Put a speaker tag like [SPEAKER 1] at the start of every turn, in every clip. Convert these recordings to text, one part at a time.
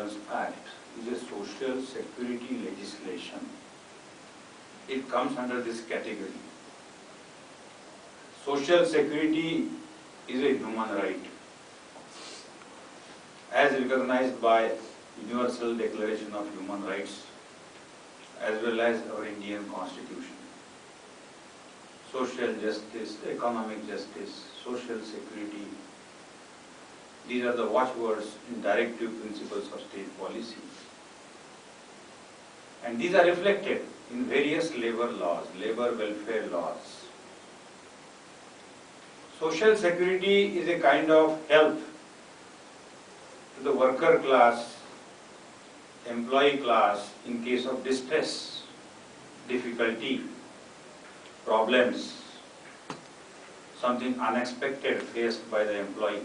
[SPEAKER 1] Insurance Act is a social security legislation. It comes under this category. Social security is a human right as recognized by Universal Declaration of Human Rights as well as our Indian Constitution. Social justice, economic justice, social security, these are the watchwords in directive principles of state policy. And these are reflected in various labor laws, labor welfare laws. Social security is a kind of help to the worker class, employee class in case of distress, difficulty, problems, something unexpected faced by the employee.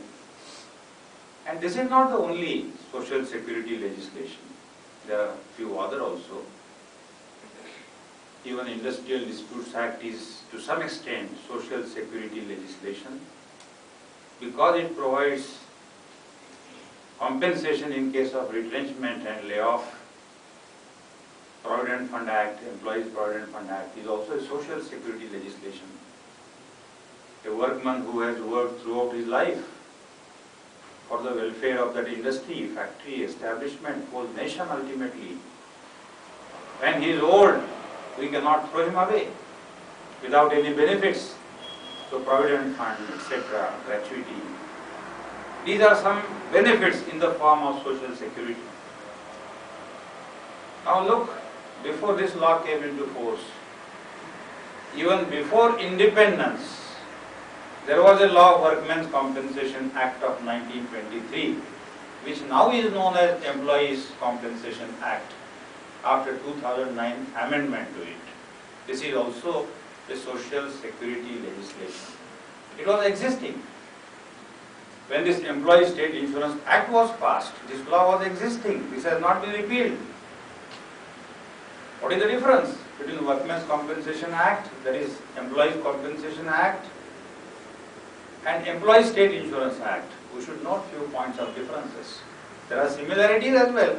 [SPEAKER 1] And this is not the only social security legislation. There are few other also. Even Industrial Disputes Act is to some extent social security legislation because it provides compensation in case of retrenchment and layoff. Provident Fund Act, Employees Provident Fund Act is also a social security legislation. A workman who has worked throughout his life for the welfare of that industry, factory, establishment, whole nation ultimately. When he is old, we cannot throw him away without any benefits. So Provident Fund, etc., gratuity. These are some benefits in the form of social security. Now look, before this law came into force, even before independence, there was a law of Workmen's Compensation Act of 1923, which now is known as Employees Compensation Act, after 2009 amendment to it. This is also a social security legislation. It was existing. When this Employee State Insurance Act was passed, this law was existing. This has not been repealed. What is the difference between Workmen's Compensation Act, that is Employees Compensation Act, and Employee State Insurance Act? We should note few points of differences. There are similarities as well.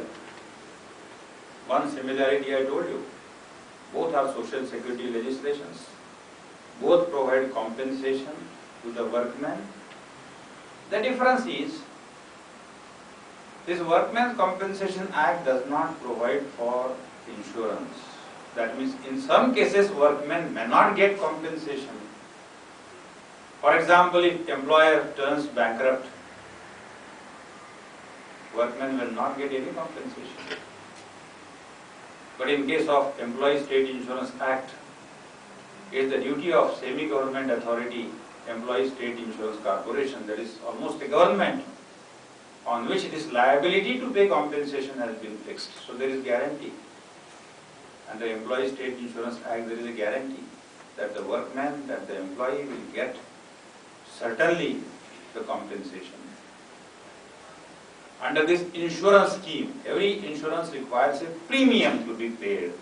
[SPEAKER 1] One similarity I told you. Both are social security legislations. Both provide compensation to the workmen. The difference is, this Workmen's Compensation Act does not provide for insurance. That means in some cases workmen may not get compensation. For example, if employer turns bankrupt, workmen will not get any compensation. But in case of Employee State Insurance Act, it is the duty of semi-government authority, Employee State Insurance Corporation, that is almost a government, on which this liability to pay compensation has been fixed. So there is guarantee. Under Employee State Insurance Act, there is a guarantee that the workman, that the employee will get certainly the compensation. Under this insurance scheme, every insurance requires a premium to be paid.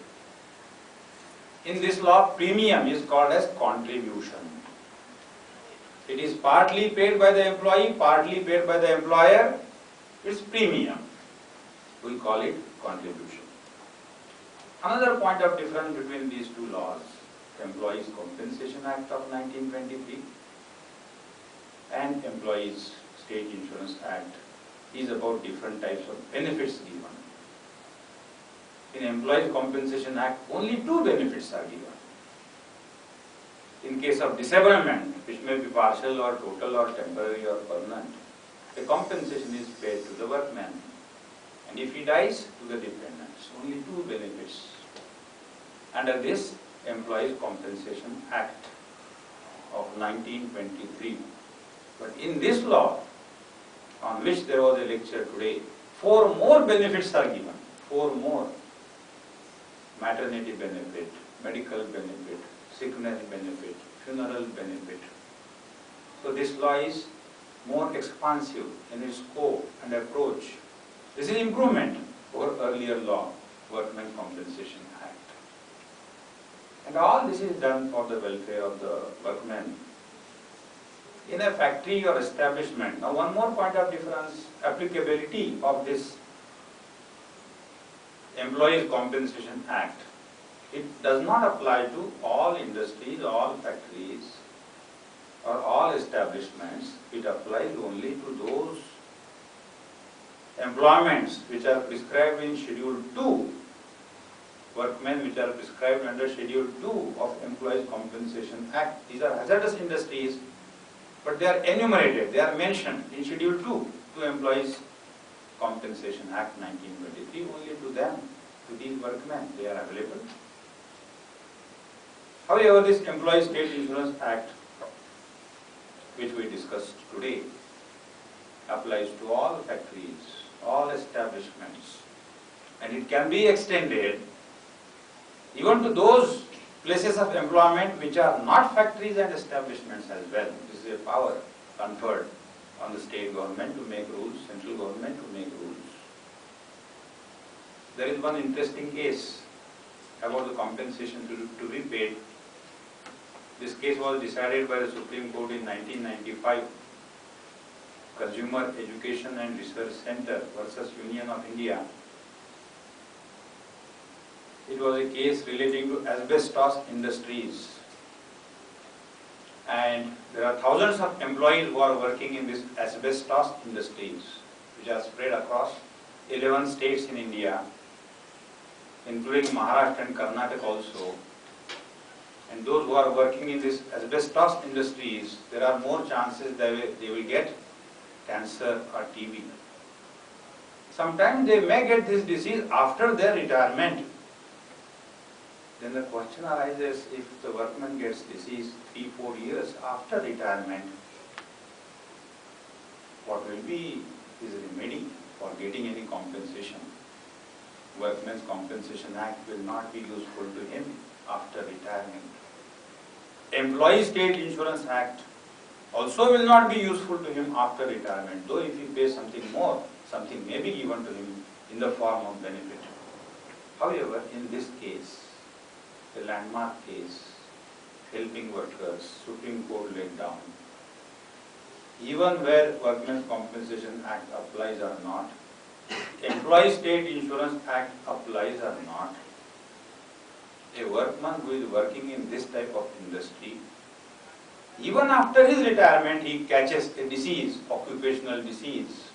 [SPEAKER 1] In this law, premium is called as contribution. It is partly paid by the employee, partly paid by the employer. It's premium. We call it contribution. Another point of difference between these two laws, Employees Compensation Act of 1923 and Employees State Insurance Act, is about different types of benefits given. In Employees Compensation Act, only two benefits are given. In case of disablement, which may be partial or total or temporary or permanent, the compensation is paid to the workman. And if he dies, to the dependents. Only two benefits. Under this Employees Compensation Act of 1923. But in this law, on which there was a lecture today, 4 more benefits are given. 4 more. Maternity benefit, medical benefit, sickness benefit, funeral benefit. So this law is more expansive in its scope and approach. This is improvement over earlier law, Workmen's Compensation Act. And all this is done for the welfare of the workmen. In a factory or establishment, now one more point of difference, applicability of this Employees Compensation Act, it does not apply to all industries, all factories, or all establishments. It applies only to those employments which are prescribed in Schedule 2, workmen which are prescribed under Schedule 2 of Employees Compensation Act. These are hazardous industries, but they are enumerated, they are mentioned in Schedule 2 to Employees Compensation Act 1923, only to them, to these workmen, they are available. However, this Employees State Insurance Act, which we discussed today, applies to all factories, all establishments, and it can be extended even to those places of employment which are not factories and establishments as well. This is a power conferred on the state government to make rules, central government to make rules. There is one interesting case about the compensation to be paid. This case was decided by the Supreme Court in 1995. Consumer Education and Research Center versus Union of India. It was a case relating to asbestos industries. And there are thousands of employees who are working in these asbestos industries, which are spread across 11 states in India, including Maharashtra and Karnataka also. And those who are working in these asbestos industries, there are more chances that they will get cancer or TB. Sometimes they may get this disease after their retirement. Then the question arises, if the workman gets disease 3-4 years after retirement, what will be his remedy for getting any compensation? Workmen's Compensation Act will not be useful to him after retirement. Employee State Insurance Act also will not be useful to him after retirement, though if he pays something more, something may be given to him in the form of benefit. However, in this case, the landmark case, helping workers, Supreme Court laid down, even where Workmen's Compensation Act applies or not, Employee State Insurance Act applies or not, a workman who is working in this type of industry, even after his retirement, he catches a disease, occupational disease,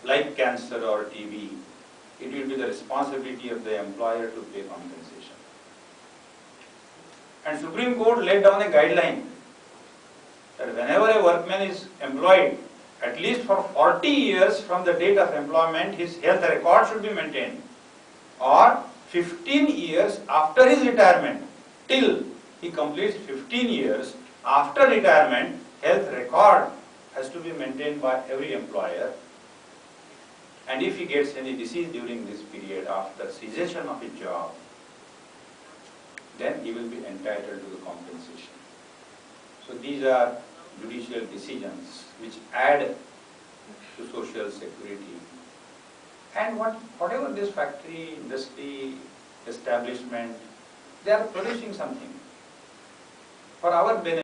[SPEAKER 1] like cancer or TB, it will be the responsibility of the employer to pay compensation. And Supreme Court laid down a guideline that whenever a workman is employed, at least for 40 years from the date of employment, his health record should be maintained, or 15 years after his retirement, till he completes 15 years after retirement, health record has to be maintained by every employer. And if he gets any disease during this period after cessation of his job, then he will be entitled to the compensation. So these are judicial decisions which add to social security. And whatever this factory, industry, establishment, they are producing something for our benefit.